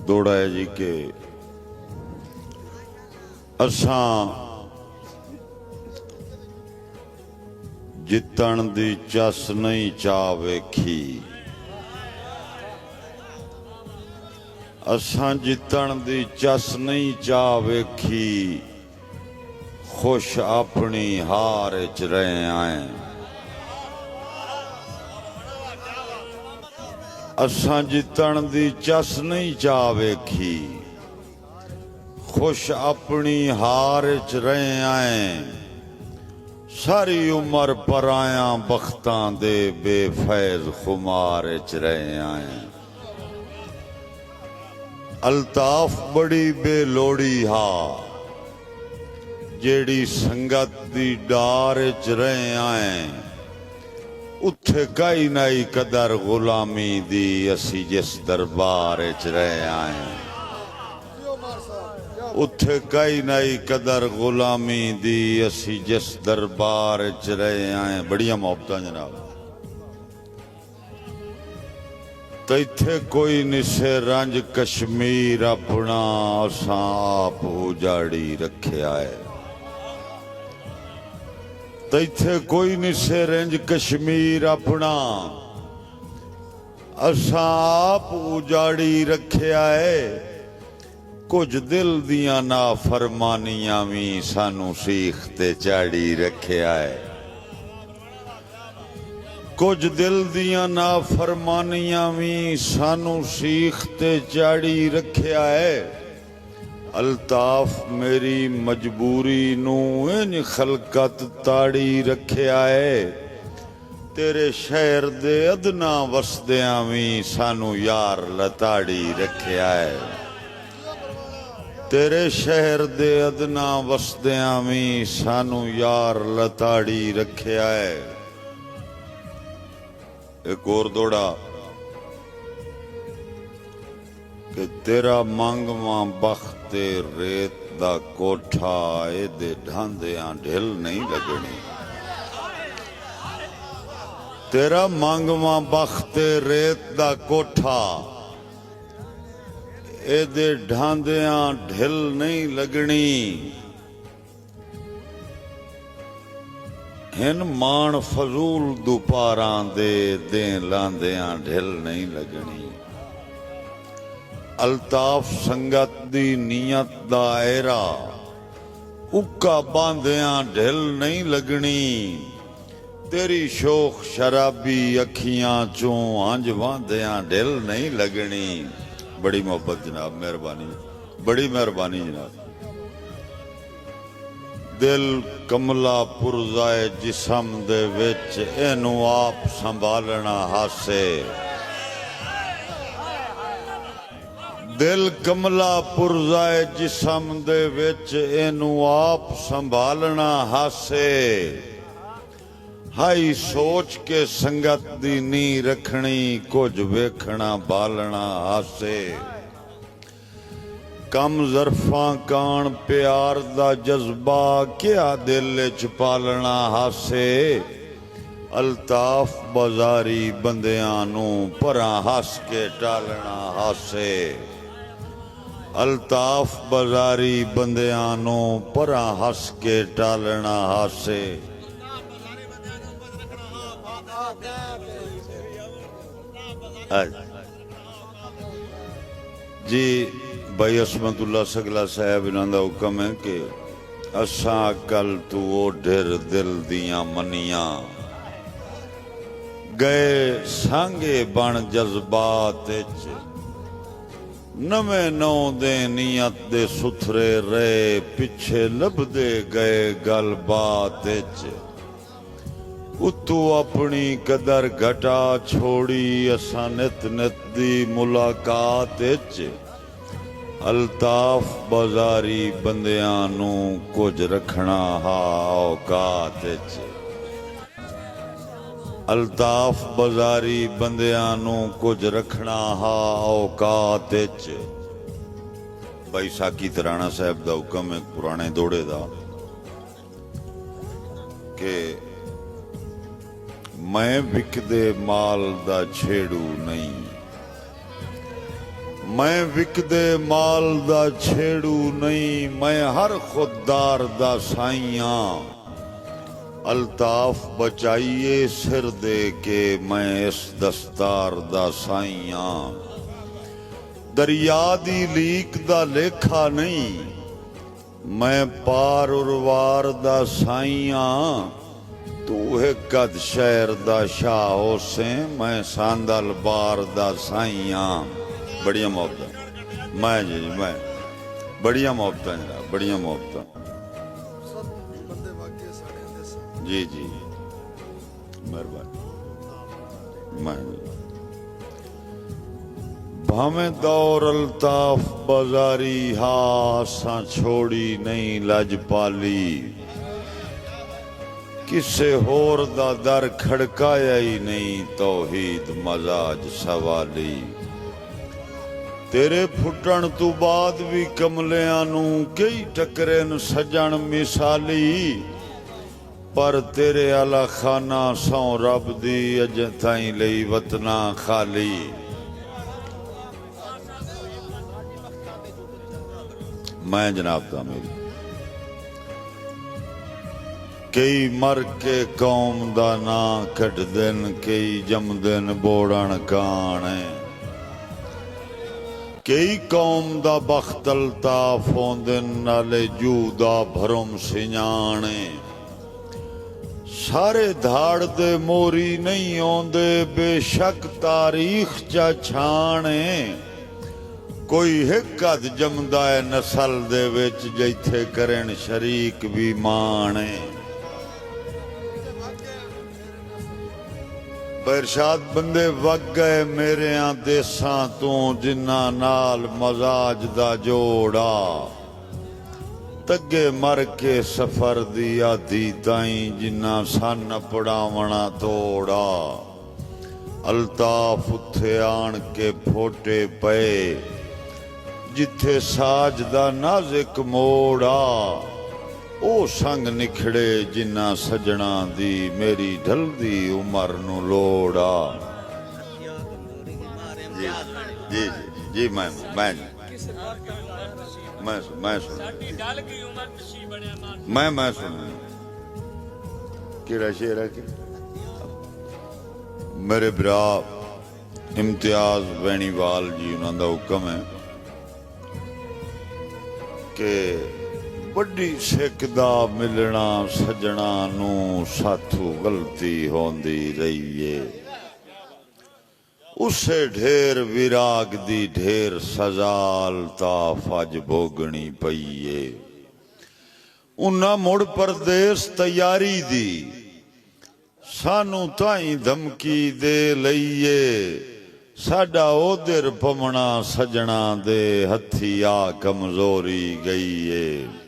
दौड़ा है जी के असां जितण दी चस नहीं चा वेखी, असां जितण दी चस नहीं चा वेखी, खुश अपनी हार च रहे आए। असां जितण दी चस नहीं चा वेखी, खुश अपनी हार च रहे आए। सारी उम्र पराया बख्तां दे बेफैज खुमार च रहे आए। अल्ताफ बड़ी बेलोड़ी हा, जेड़ी संगत दी डार च रहे आए। उत्थे काई नाई कदर गुलामी दी, असी जिस दरबार च रहे आए। उत्थे काई नाई कदर गुलामी दी, असी जिस दरबार च रहे आए। बड़िया मोहब्बतां जनाब। ते इत्थे कोई निसे रंज कश्मीर अपना, असां आप उजाड़ी रखिया है। ते इत्थे कोई निसे रंज कश्मीर अपना, असां आप उजाड़ी रखिया है। कुछ दिल दियां ना फरमानियां भी सानू सीख ते चाड़ी रखिया है। कुछ दिल दियां ना फरमानियां भी सानू सीख ते चाड़ी रखिया है। अल्ताफ मेरी मजबूरी नू इंज खलकत ताड़ी रखिया है। तेरे शहर दे अदना वसदियां भी सानू यार लताड़ी रखिया है। तेरे शहर दे अदना वसदियां भी सानू यार लताड़ी रखिया है। एक और दौड़ा कि तेरा मंगवा बख्ते रेत दा कोठा, एदे ढांदियां ढिल नहीं लगनी। तेरा मंगवा बख्ते रेत दा कोठा, एदे ढांदियां ढिल नहीं लगनी। हिन मान फजूल दुपारां दे दें लांदियां ढिल नहीं लगनी। अल्ताफ संगत दी नीयत दा एरा, उक्का बांधियां ढिल नहीं लगनी। तेरी शोख शराबी अखियां चों अंज वांदियां ढिल नहीं लगनी। बड़ी मोहब्बत जनाब, मेहरबानी, बड़ी मेहरबानी जनाब। दिल कमला पुरजाए जिसम दे विच, इनू आप संभालना हासे। दिल कमला पुरजाए जिसम दे विच, इनू आप संभालना हासे। हाई सोच के संगत दी नी रखनी, कुछ वेखना बालना हासे। कम जरफा कान प्यार दा जज्बा, क्या दिल च पालना हासे। अल्ताफ बाजारी बंदियां नू परां हस के टालना हासे। अल्ताफ बाजारी बंदियां नू परां हस के टालना हासे। जी भाई असमतुल्ला सगला साहब इन्हां दा हुक्म है कि असां कल तू ओ ढिर दिल दियां मनियां, गए सांगे बन जज्बात च। नवें नौ दे नीयत दे सुथरे रहे, पिछे लभदे गए गल बात च। उतू अपनी कदर घटा छोड़ी, असां नित नित दी मुलाकात च। अल्ताफ बाजारी बंदियां नू कुछ रखना हा औकात च। अल्ताफ बाजारी बंदियां नू कुछ रखना हा औकात च। भाई साकी तराना साहब दा हुक्म है पुराने दौड़े दा कि मैं विकदे माल दा छेड़ू नहीं, मैं विकदे माल दा छेड़ू नहीं, मैं हर खुददार दा साइयां। अल्ताफ बचाइए सिर दे के, मैं इस दस्तार दा साइयां। दरिया दी लीक दा लेखा नहीं, मैं पार उरवार दा साइयां। तू है कद शहर दा शाह होसे, मैं सांदल बार दा साइयां। बढ़िया मोहब्बत मैं जी मैं बढ़िया मोहब्बत जनाब, बढ़िया मोहब्बत जी जी मेहरबानी। मैं भावे दौर अल्ताफ बाजारी हा, सा छोड़ी नहीं लजपाली। किसे होर दा दर खड़काया ही नहीं, तौहीद मजाज सवाली। तेरे फुटण तू बाद भी कमलियां नू कई टकरे न सजण मिसाली। पर तेरे आला खाना सौ रब दी, अजे ताईं लई वतना खाली। मैं जनाब दा मेरी कई मर के कौम दा ना कट दिन, कई जमदिन बोड़न काने। कई कौम दा बख्त अल्ताफ होंदन, नाले जू दा भरम सियाणे। सारे धाड़ दे मोरी नहीं आउंदे, बेशक तारीख चा छाणे। कोई हिक अद जमदा है नस्ल दे विच, जिथे करन शरीक भी माणे। इरशाद बंदे वग गए मेरे देसां तू, जिन्ना नाल मजाज दा जोड़ा। तगे मर के सफर दी आधी ताई, जिन्ना सन पड़ावना तोड़ा। अल्ताफ उथे आन के फोटे पे, जिथे साज दा नाजिक मोड़ा। ओ संग निखड़े जिन्ना सजना दी, मेरी ढलदी उमर नू लोड़ा। जी जी जी जी मैं सुन केड़ा शेर है कि मेरे भरा इम्तियाज वैनीवाल जी उन्होंने हुक्म है कि बड़ी सिख दा मिलना सजना नू, साथू गलती होंदी रही है। उसे ढेर विराग दी ढेर सजाल, ताफ अज भोगनी पईए। उन्ना मुड़ परदेस तैयारी दी, सानू ताई धमकी दे लईए। साडा ओदिर पमना सजना दे, हथी आ कमजोरी गई है।